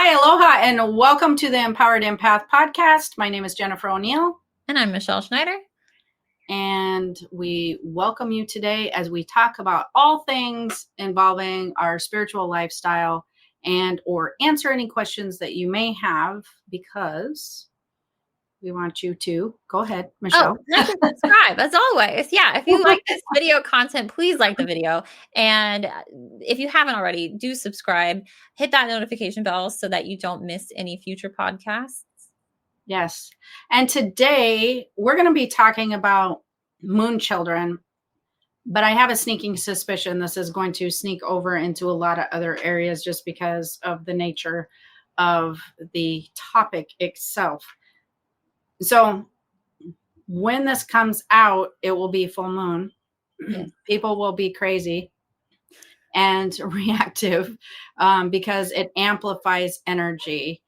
Hi, aloha, and welcome to the Empowered Empath podcast. My name is Jennifer O'Neill. And I'm Michelle Schneider. And we welcome you today as we talk about all things involving our spiritual lifestyle and or answer any questions that you may have, because we want you to go ahead, Michelle. Like and subscribe as always. Yeah, if you like this video content, please like the video. And if you haven't already, do subscribe. Hit that notification bell so that you don't miss any future podcasts. Yes. And today we're going to be talking about moon children, but I have a sneaking suspicion this is going to sneak over into a lot of other areas just because of the nature of the topic itself. So when this comes out, it will be full moon. Yes. People will be crazy and reactive because it amplifies energy,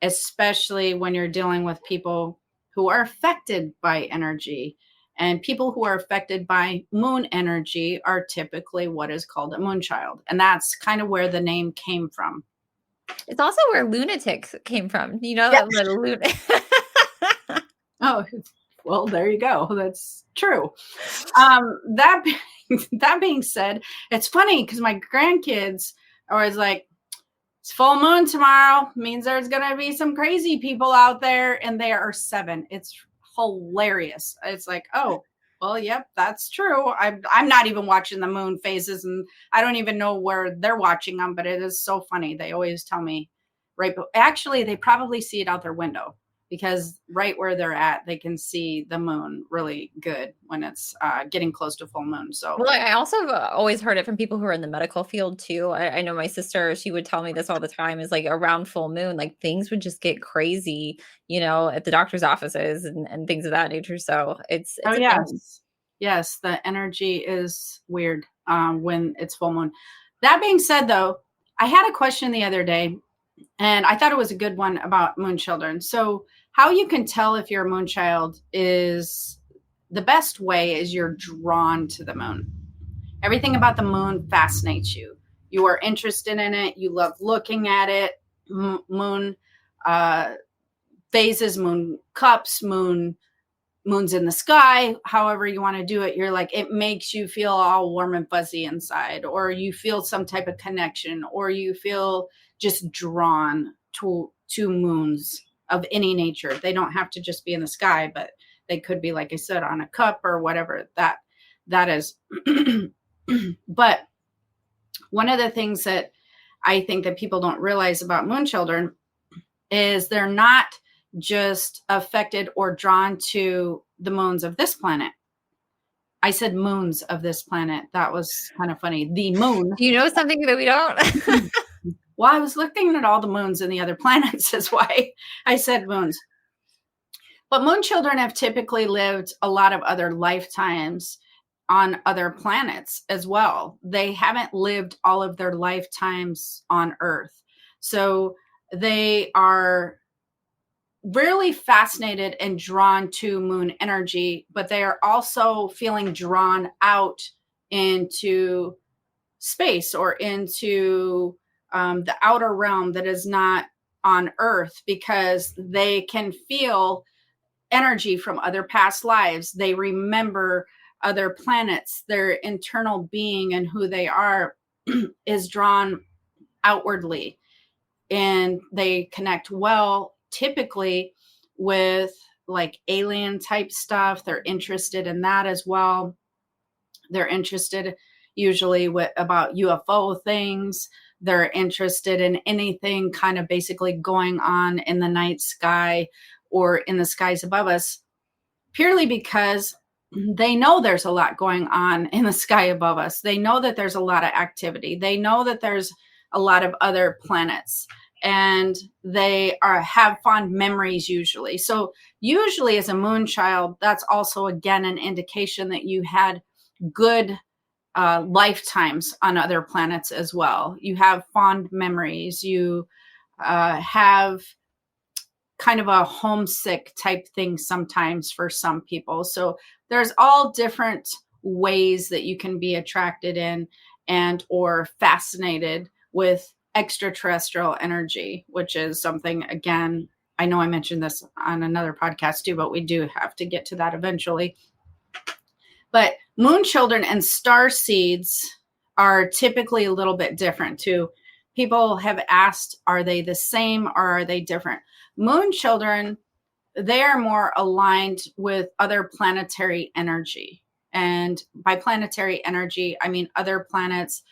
especially when you're dealing with people who are affected by energy. And people who are affected by moon energy are typically what is called a moon child. And that's kind of where the name came from. It's also where lunatics came from. You know, Yeah. Oh, well, there you go. That's true. That being said, it's funny because my grandkids are always like, it's full moon tomorrow, means there's going to be some crazy people out there, and they are 7. It's hilarious. It's like, oh, well, yep, that's true. I'm not even watching the moon phases, and I don't even know where they're watching them, but it is so funny. They always tell me, right? But actually, they probably see it out their window, because right where they're at, they can see the moon really good when it's getting close to full moon. So, well, I also always heard it from people who are in the medical field too. I know my sister, she would tell me this all the time, is like around full moon, like things would just get crazy, you know, at the doctor's offices and things of that nature. So it's oh, a yes. thing. Yes, the energy is weird when it's full moon. That being said, though, I had a question the other day, and I thought it was a good one about moon children. So how you can tell if you're a moon child is the best way is you're drawn to the moon. Everything about the moon fascinates you. You are interested in it. You love looking at it. Moon phases, moon cups, moons in the sky, however you want to do it. You're like, it makes you feel all warm and fuzzy inside, or you feel some type of connection, or you feel just drawn to moons of any nature. They don't have to just be in the sky, but they could be, like I said, on a cup or whatever that is. But one of the things that I think that people don't realize about moon children is they're not just affected or drawn to the moons of this planet. I said moons of this planet. That was kind of funny. The moon. Do you know something that we don't? Well, I was looking at all the moons and the other planets is why I said moons. But moon children have typically lived a lot of other lifetimes on other planets as well. They haven't lived all of their lifetimes on Earth. So they are really fascinated and drawn to moon energy, but they are also feeling drawn out into space or into the outer realm that is not on Earth, because they can feel energy from other past lives. They remember other planets. Their internal being and who they are is drawn outwardly, and they connect well typically with like alien type stuff. They're interested in that as well. They're interested usually about UFO things. They're interested in anything kind of basically going on in the night sky or in the skies above us, purely because they know there's a lot going on in the sky above us. They know that there's a lot of activity. They know that there's a lot of other planets, and they have fond memories usually. So usually as a moon child, that's also again an indication that you had good lifetimes on other planets as well. You have fond memories. You have kind of a homesick type thing sometimes for some people. So there's all different ways that you can be attracted in and or fascinated with extraterrestrial energy, which is something, again, I know I mentioned this on another podcast too, but we do have to get to that eventually. But moon children and star seeds are typically a little bit different too. People have asked, are they the same or are they different? Moon children, they are more aligned with other planetary energy. And by planetary energy, I mean other planets,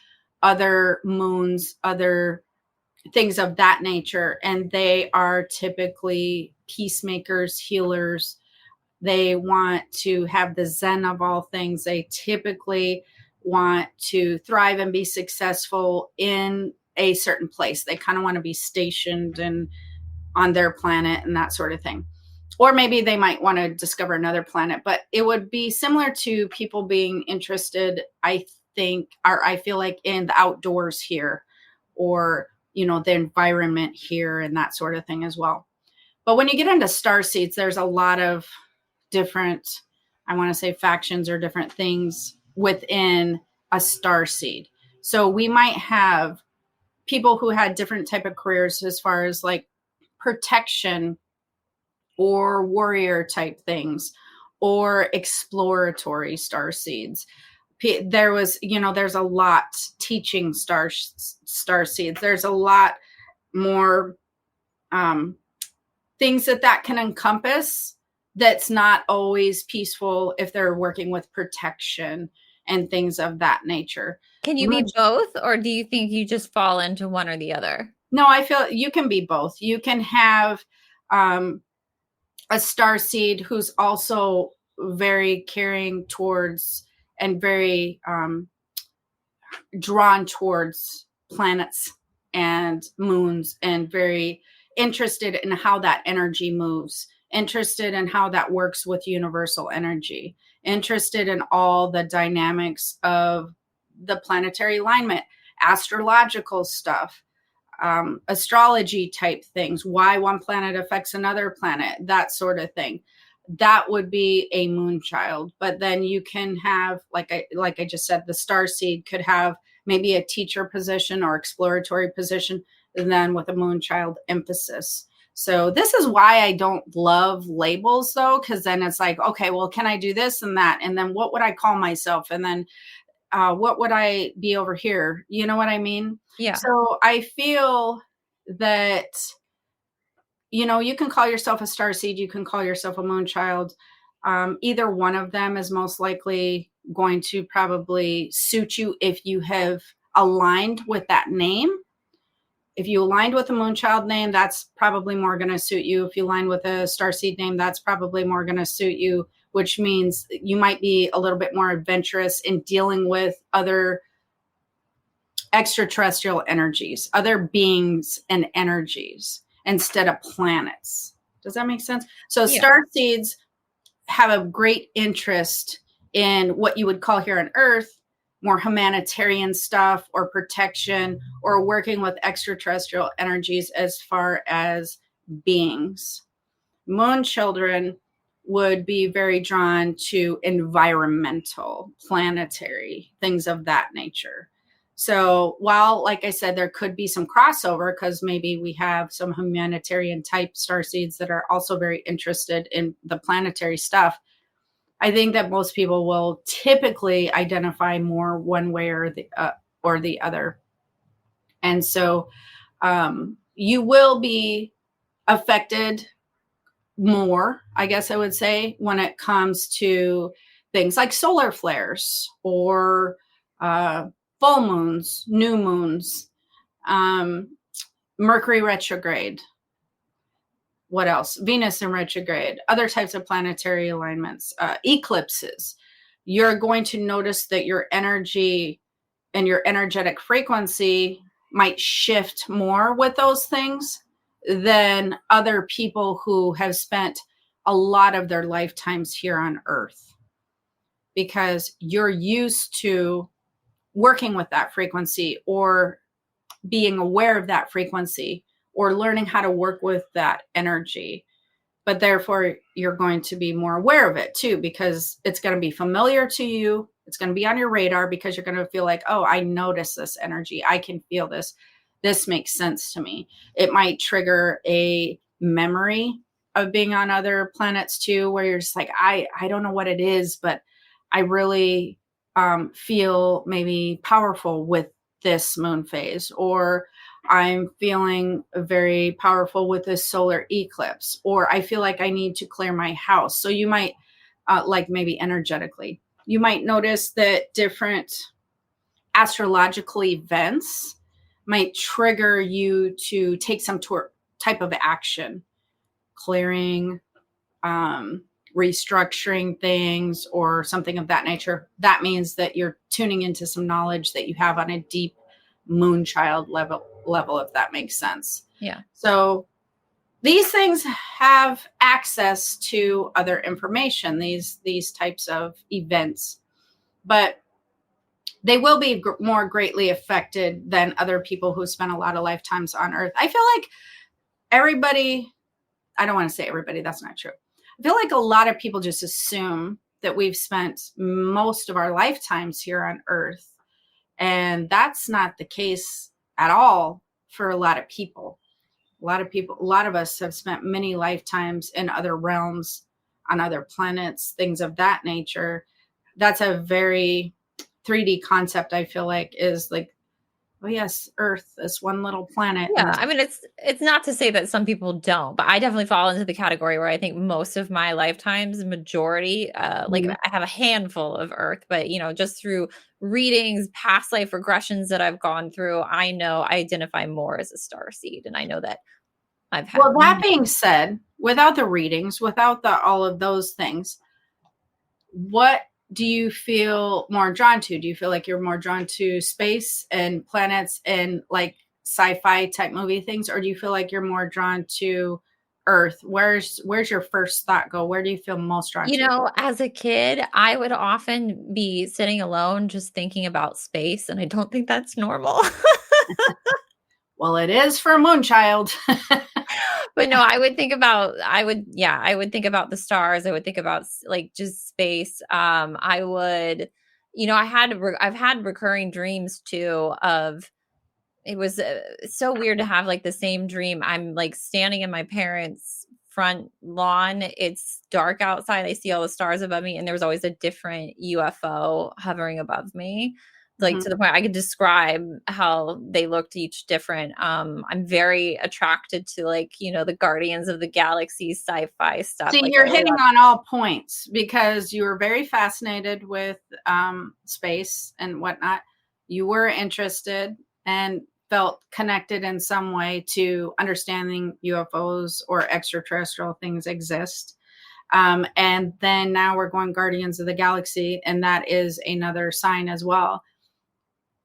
other moons, other things of that nature. And they are typically peacemakers, healers. They want to have the zen of all things. They typically want to thrive and be successful in a certain place. They kind of want to be stationed and on their planet and that sort of thing. Or maybe they might want to discover another planet, but it would be similar to people being interested, I think, or I feel like, in the outdoors here, or, you know, the environment here and that sort of thing as well. But when you get into star seeds, there's a lot of different, I want to say, factions or different things within a star seed. So we might have people who had different type of careers as far as like protection or warrior type things or exploratory star seeds. There was, you know, there's a lot teaching star seeds. There's a lot more things that can encompass. That's not always peaceful if they're working with protection and things of that nature. Can you be both, or do you think you just fall into one or the other? No, I feel you can be both. You can have a star seed who's also very caring towards and very drawn towards planets and moons, and very interested in how that energy moves, interested in how that works with universal energy, interested in all the dynamics of the planetary alignment, astrological stuff, astrology type things, why one planet affects another planet, that sort of thing. That would be a moon child. But then you can have, like I just said, the star seed could have maybe a teacher position or exploratory position, and then with a moon child emphasis. So this is why I don't love labels, though, because then it's like, okay, well, can I do this and that? And then what would I call myself? And then what would I be over here? You know what I mean? Yeah. So I feel that, you know, you can call yourself a starseed, you can call yourself a moon child. Either one of them is most likely going to probably suit you if you have aligned with that name. If you aligned with a moonchild name, that's probably more going to suit you. If you align with a starseed name, that's probably more going to suit you, which means you might be a little bit more adventurous in dealing with other extraterrestrial energies, other beings and energies instead of planets. Does that make sense? So yeah. Starseeds have a great interest in what you would call here on Earth more humanitarian stuff or protection or working with extraterrestrial energies as far as beings. Moon children would be very drawn to environmental, planetary, things of that nature. So while, like I said, there could be some crossover because maybe we have some humanitarian type starseeds that are also very interested in the planetary stuff, I think that most people will typically identify more one way or the other. And so you will be affected more, I guess I would say, when it comes to things like solar flares or full moons, new moons, Mercury retrograde. What else? Venus in retrograde, other types of planetary alignments, eclipses. You're going to notice that your energy and your energetic frequency might shift more with those things than other people who have spent a lot of their lifetimes here on Earth, because you're used to working with that frequency or being aware of that frequency or learning how to work with that energy. But therefore, you're going to be more aware of it too, because it's going to be familiar to you. It's going to be on your radar because you're going to feel like, oh, I notice this energy. I can feel this this makes sense to me. It might trigger a memory of being on other planets too, where you're just like, I don't know what it is, but I really feel maybe powerful with this moon phase, or I'm feeling very powerful with this solar eclipse, or I feel like I need to clear my house. So you might, like maybe energetically, you might notice that different astrological events might trigger you to take some type of action, clearing, restructuring things, or something of that nature. That means that you're tuning into some knowledge that you have on a deep moonchild level, if that makes sense. Yeah. So these things have access to other information, these types of events, but they will be more greatly affected than other people who spend a lot of lifetimes on Earth. I feel like everybody, I don't want to say everybody, that's not true. I feel like a lot of people just assume that we've spent most of our lifetimes here on Earth. And that's not the case at all for a lot of people. A lot of us have spent many lifetimes in other realms, on other planets, things of that nature. That's a very 3D concept, I feel like, is like, oh yes, Earth, this one little planet. Yeah, I mean, it's not to say that some people don't, but I definitely fall into the category where I think most of my lifetimes, majority, like Mhm. I have a handful of Earth, but just through readings, past life regressions that I've gone through, I know I identify more as a star seed, and I know that I've had. Well, that being said, without the readings, without all of those things, what do you feel more drawn to? Do you feel like you're more drawn to space and planets and like sci-fi type movie things, or do you feel like you're more drawn to Earth? Where's your first thought go? Where do you feel most drawn to? As a kid, I would often be sitting alone just thinking about space, and I don't think that's normal. Well, it is for a moonchild. But no, I would think about the stars. I would think about like just space. I would, I've had recurring dreams too of, it was so weird to have like the same dream. I'm like standing in my parents' front lawn. It's dark outside. I see all the stars above me, and there was always a different UFO hovering above me. Like to the point I could describe how they looked each different. I'm very attracted to like, the Guardians of the Galaxy sci-fi stuff. See, Like you're hitting on all points because you were very fascinated with space and whatnot. You were interested and felt connected in some way to understanding UFOs or extraterrestrial things exist. And then now we're going Guardians of the Galaxy, and that is another sign as well,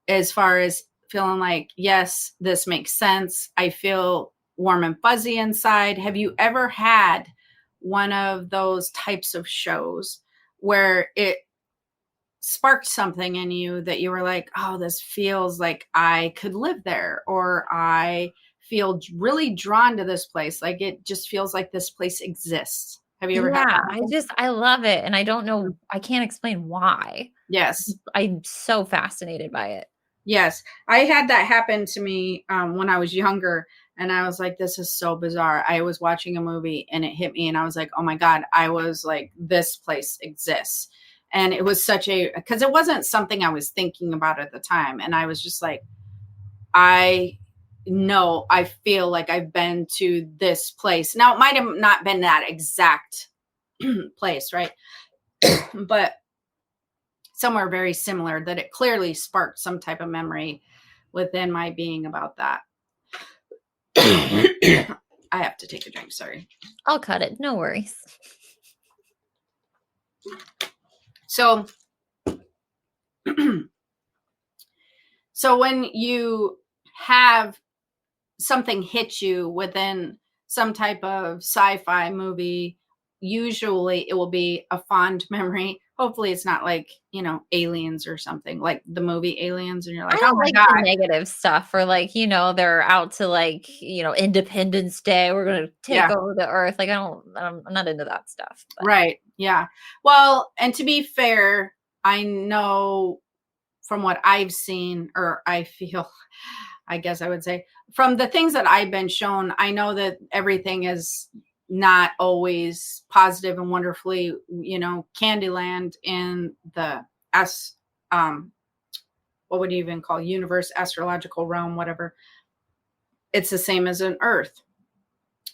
as far as feeling like, yes, this makes sense. I feel warm and fuzzy inside. Have you ever had one of those types of shows where it sparked something in you that you were like, oh, this feels like I could live there, or I feel really drawn to this place. Like it just feels like this place exists. Have you ever had yeah, that? I love it, and I don't know, I can't explain why. Yes. I'm so fascinated by it. Yes, I had that happen to me when I was younger, and I was like, "This is so bizarre." I was watching a movie, and it hit me, and I was like, "Oh my god!" I was like, "This place exists," and it was because it wasn't something I was thinking about at the time, and I was just like, "I know, I feel like I've been to this place." Now, it might have not been that exact place, right? But somewhere very similar, that it clearly sparked some type of memory within my being about that. I have to take a drink, sorry. I'll cut it, no worries. So so when you have something hit you within some type of sci-fi movie, usually it will be a fond memory. Hopefully it's not like, Aliens or something, like the movie Aliens, and you're I like, oh don't my like the god. negative stuff or like, they're out to like, Independence Day, we're gonna take Yeah, over the earth. Like I'm not into that stuff. But right. Yeah. Well, and to be fair, I know from what I've seen, or I feel I guess I would say. From the things that I've been shown, I know that everything is not always positive and wonderfully, Candyland in the S, what would you even call universe, astrological realm, whatever. It's the same as an Earth.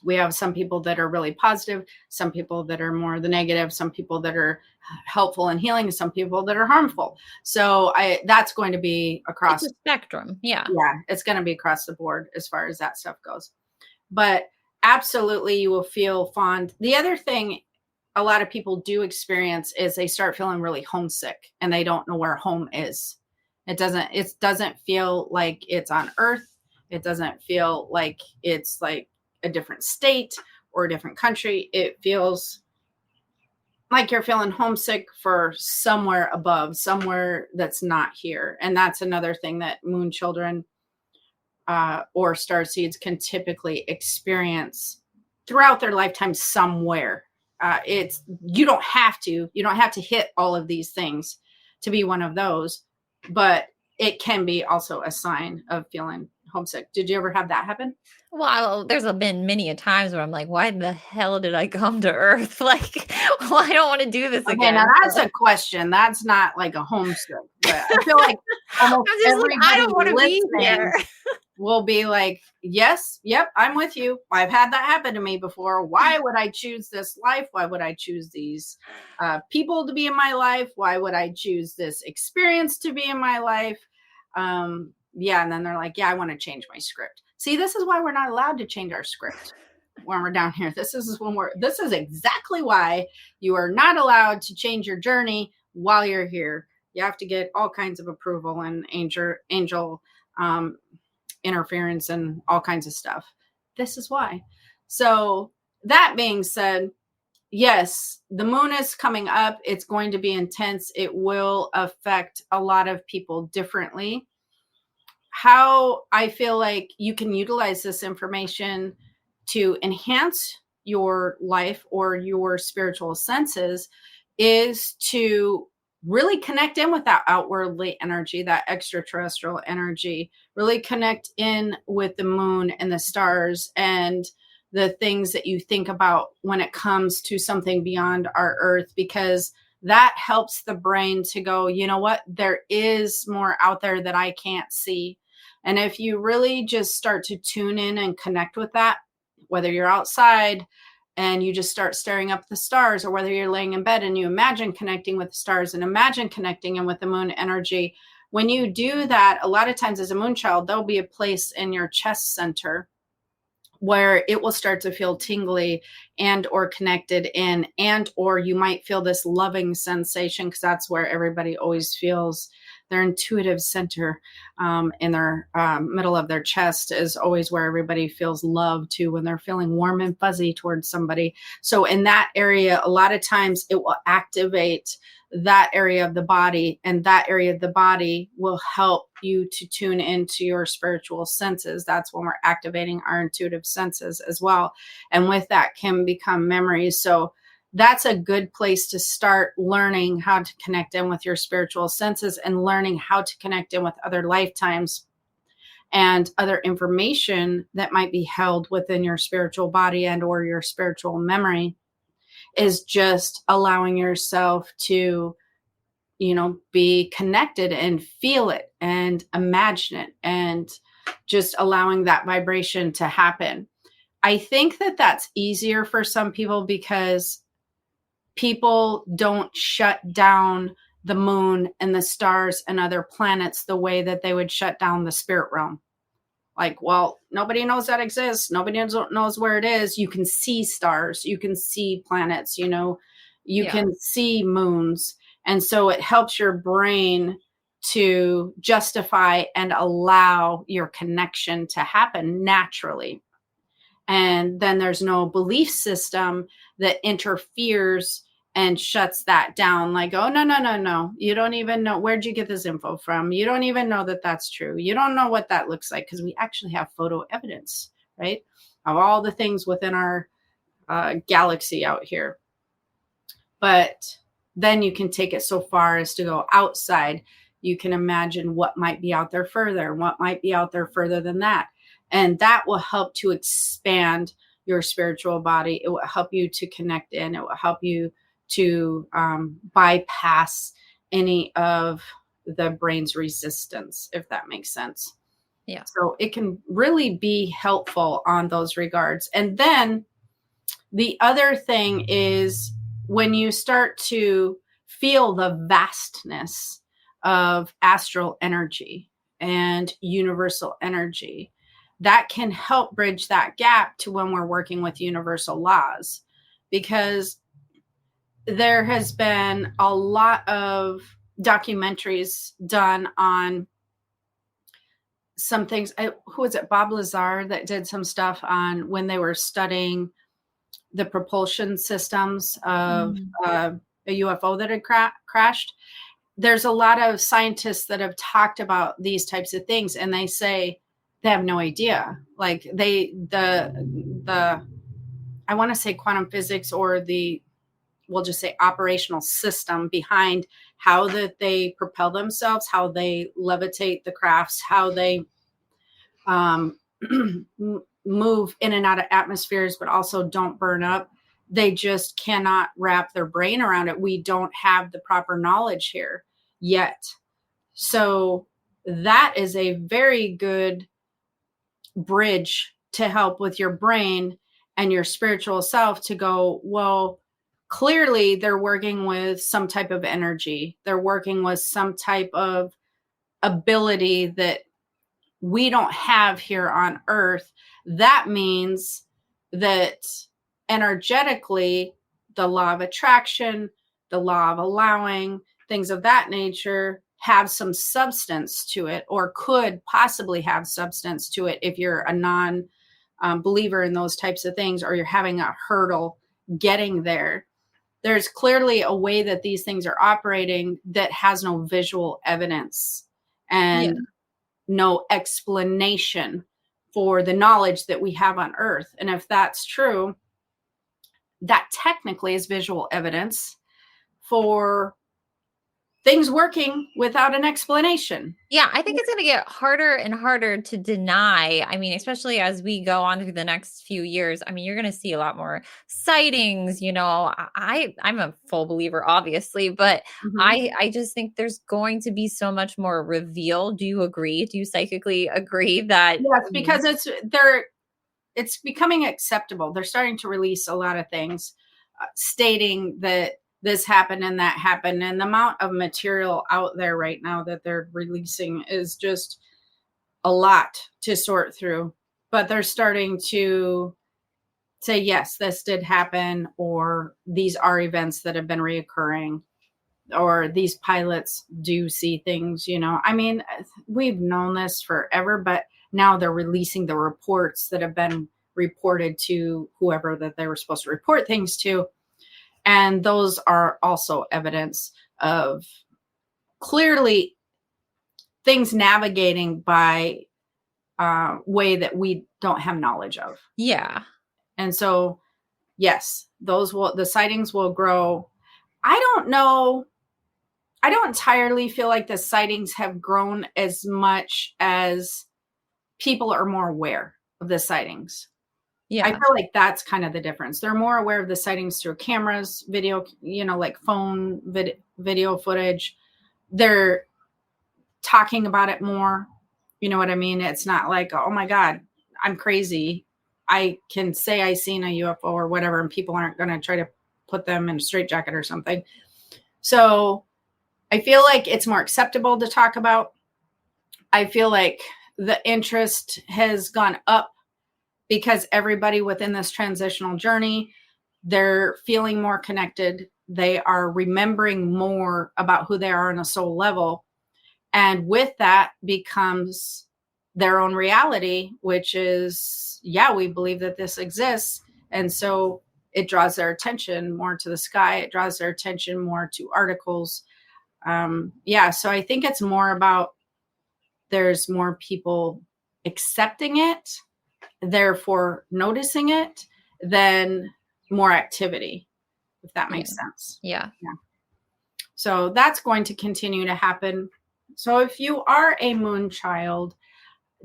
We have some people that are really positive, some people that are more the negative, some people that are helpful and healing, some people that are harmful. So that's going to be across the spectrum. Yeah. Yeah, it's going to be across the board as far as that stuff goes. But absolutely, you will feel fond. The other thing a lot of people do experience is they start feeling really homesick and they don't know where home is. It doesn't feel like it's on Earth. It doesn't feel like it's like a different state or a different country. It feels like you're feeling homesick for somewhere above, somewhere that's not here. And that's another thing that moon children or starseeds can typically experience throughout their lifetime somewhere. You don't have to hit all of these things to be one of those, but it can be also a sign of feeling homesick. Did you ever have that happen? Well, there's been many a times where I'm like, why the hell did I come to Earth? Like, well, I don't want to do this again. Now that's a question. That's not like a homesick, but I feel like almost everybody I don't want to be here. Will be like, yes, yep, I'm with you. I've had that happen to me before. Why would I choose this life? Why would I choose these people to be in my life? Why would I choose this experience to be in my life? Yeah, and then they're like, yeah, I want to change my script. See, this is why we're not allowed to change our script when we're down here. This is exactly why you are not allowed to change your journey while you're here. You have to get all kinds of approval and angel interference and all kinds of stuff. This is why. So that being said, yes, the moon is coming up. It's going to be intense. It will affect a lot of people differently. How I feel like you can utilize this information to enhance your life or your spiritual senses is to really connect in with that outwardly energy, that extraterrestrial energy, really connect in with the moon and the stars and the things that you think about when it comes to something beyond our Earth, because that helps the brain to go, you know what, there is more out there that I can't see. And if you really just start to tune in and connect with that, whether you're outside and you just start staring up at the stars, or whether you're laying in bed and you imagine connecting with the stars and imagine connecting in with the moon energy, when you do that, a lot of times as a moon child, there'll be a place in your chest center where it will start to feel tingly and or connected in, and or you might feel this loving sensation, because that's where everybody always feels their intuitive center in their middle of their chest is always where everybody feels love too, when they're feeling warm and fuzzy towards somebody. So in that area, a lot of times it will activate that area of the body, and that area of the body will help you to tune into your spiritual senses. That's when we're activating our intuitive senses as well. And with that can become memories. So that's a good place to start learning how to connect in with your spiritual senses and learning how to connect in with other lifetimes and other information that might be held within your spiritual body and or your spiritual memory, is just allowing yourself to, be connected and feel it and imagine it and just allowing that vibration to happen. I think that that's easier for some people because people don't shut down the moon and the stars and other planets the way that they would shut down the spirit realm. Like, well, nobody knows that exists. Nobody knows where it is. You can see stars. You can see planets, you can see moons. And so it helps your brain to justify and allow your connection to happen naturally. And then there's no belief system that interferes and shuts that down. Like, oh, no. You don't even know. Where'd you get this info from? You don't even know that that's true. You don't know what that looks like, because we actually have photo evidence, right, of all the things within our galaxy out here. But then you can take it so far as to go outside You can imagine what might be out there further, what might be out there further than that. And that will help to expand your spiritual body. It will help you to connect in. It will help you to bypass any of the brain's resistance, if that makes sense. Yeah. So it can really be helpful on those regards. And then the other thing is when you start to feel the vastness of astral energy and universal energy, that can help bridge that gap to when we're working with universal laws, because there has been a lot of documentaries done on some things. Who was it? Bob Lazar that did some stuff on when they were studying the propulsion systems of a UFO that had crashed. There's a lot of scientists that have talked about these types of things, and they say they have no idea. Like I want to say quantum physics, or we'll just say operational system behind how that they propel themselves, how they levitate the crafts, how they move in and out of atmospheres, but also don't burn up. They just cannot wrap their brain around it. We don't have the proper knowledge here yet. So that is a very good bridge to help with your brain and your spiritual self to go, well, clearly they're working with some type of energy. They're working with some type of ability that we don't have here on Earth. That means that energetically, the law of attraction, the law of allowing, things of that nature have some substance to it, or could possibly have substance to it if you're a non-believer in those types of things, or you're having a hurdle getting there. There's clearly a way that these things are operating that has no visual evidence and no explanation for the knowledge that we have on Earth. And if that's true, that technically is visual evidence for things working without an explanation. Yeah, I think it's going to get harder and harder to deny. I mean, especially as we go on through the next few years. I mean, you're going to see a lot more sightings. You know, I'm a full believer, obviously, but I just think there's going to be so much more reveal. Do you agree? Do you psychically agree that? Yes, because it's becoming acceptable. They're starting to release a lot of things stating that this happened and that happened. And the amount of material out there right now that they're releasing is just a lot to sort through. But they're starting to say, yes, this did happen, or these are events that have been reoccurring, or these pilots do see things, you know. I mean, we've known this forever, but now they're releasing the reports that have been reported to whoever that they were supposed to report things to. And those are also evidence of clearly things navigating by way that we don't have knowledge of. Yeah. And so, yes, the sightings will grow. I don't know. I don't entirely feel like the sightings have grown as much as people are more aware of the sightings. Yeah. I feel like that's kind of the difference. They're more aware of the sightings through cameras, video, you know, like phone video footage. They're talking about it more. You know what I mean? It's not like, oh my God, I'm crazy. I can say I seen a UFO or whatever, and people aren't going to try to put them in a straitjacket or something. So I feel like it's more acceptable to talk about. I feel like the interest has gone up because everybody within this transitional journey, they're feeling more connected. They are remembering more about who they are on a soul level. And with that becomes their own reality, which is, yeah, we believe that this exists. And so it draws their attention more to the sky. It draws their attention more to articles. So I think it's more about there's more people accepting it, therefore noticing it, than more activity, if that makes sense. Yeah. So that's going to continue to happen. So if you are a moon child,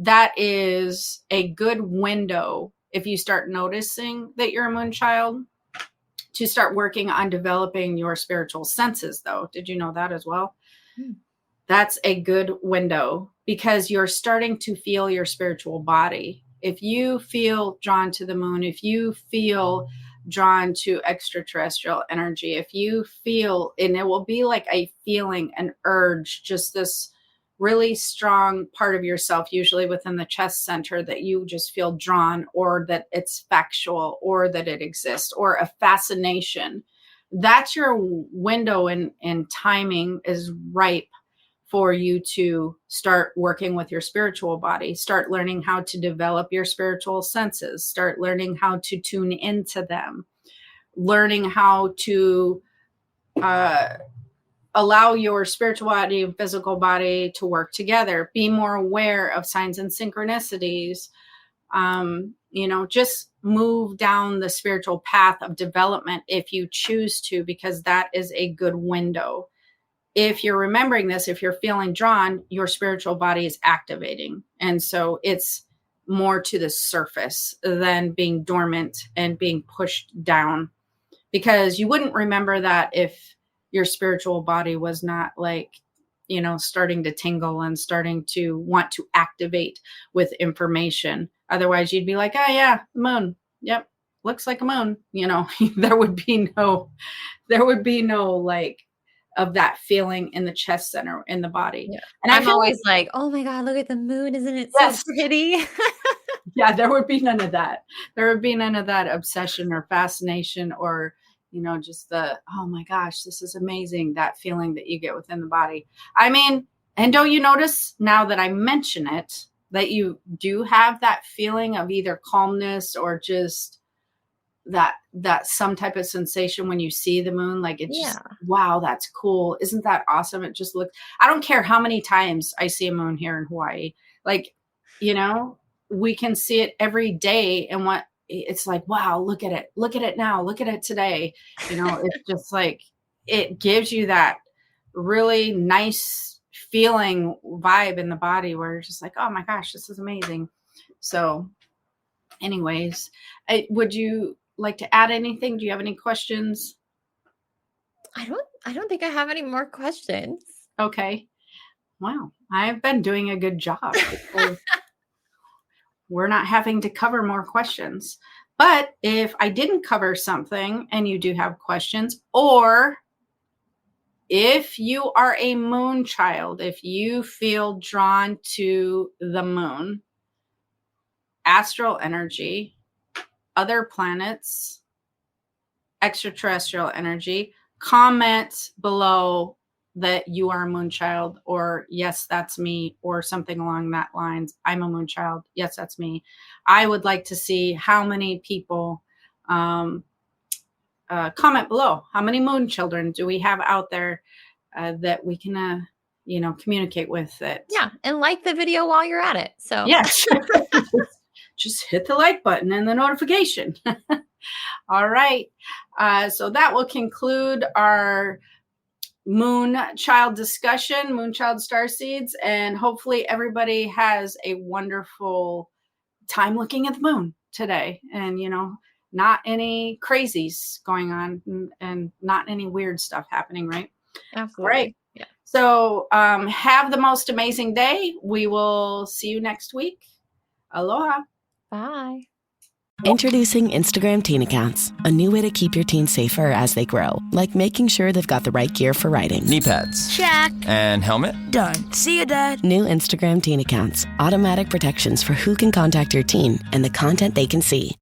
that is a good window, if you start noticing that you're a moon child, to start working on developing your spiritual senses, though. Did you know that as well? That's a good window because you're starting to feel your spiritual body. If you feel drawn to the moon, if you feel drawn to extraterrestrial energy, if you feel, and it will be like a feeling, an urge, just this really strong part of yourself, usually within the chest center, that you just feel drawn, or that it's factual, or that it exists, or a fascination. That's your window, and timing is ripe for you to start working with your spiritual body, start learning how to develop your spiritual senses, start learning how to tune into them, learning how to allow your spiritual body and physical body to work together, be more aware of signs and synchronicities, just move down the spiritual path of development if you choose to, because that is a good window. If you're remembering this, if you're feeling drawn, your spiritual body is activating. And so it's more to the surface than being dormant and being pushed down, because you wouldn't remember that if your spiritual body was not starting to tingle and starting to want to activate with information. Otherwise you'd be like, oh yeah, the moon. Yep. Looks like a moon. There would be no of that feeling in the chest center, in the body. Yeah. And I'm always like, oh my God, look at the moon. Isn't it so pretty? Yeah, there would be none of that. There would be none of that obsession or fascination, or, just the, oh my gosh, this is amazing. That feeling that you get within the body. I mean, and don't you notice now that I mention it, that you do have that feeling of either calmness or just that some type of sensation when you see the moon, like it's just, wow, that's cool. Isn't that awesome? It just looks, I don't care how many times I see a moon here in Hawaii. Like, we can see it every day. And it's like, wow, look at it now. Look at it today. It's just like, it gives you that really nice feeling vibe in the body where you're just like, oh my gosh, this is amazing. So anyways, would you like to add anything? Do you have any questions? I don't think I have any more questions. Okay. Wow. I've been doing a good job. We're not having to cover more questions. But if I didn't cover something and you do have questions, or if you are a moon child, if you feel drawn to the moon, astral energy, other planets, extraterrestrial energy, comment below that you are a moon child, or yes, that's me, or something along that lines. I'm a moon child. Yes, that's me. I would like to see how many people comment below. How many moon children do we have out there that we can communicate with? It. Yeah, and like the video while you're at it. So yes. Just hit the like button and the notification. All right. So that will conclude our moon child discussion, moon child starseeds, and hopefully everybody has a wonderful time looking at the moon today, and not any crazies going on, and not any weird stuff happening, right? Absolutely. Right. Yeah. So have the most amazing day. We will see you next week. Aloha. Bye. Introducing Instagram teen accounts, a new way to keep your teens safer as they grow, like making sure they've got the right gear for riding. Knee pads. Check. And helmet? Done. See you, Dad. New Instagram teen accounts, automatic protections for who can contact your teen and the content they can see.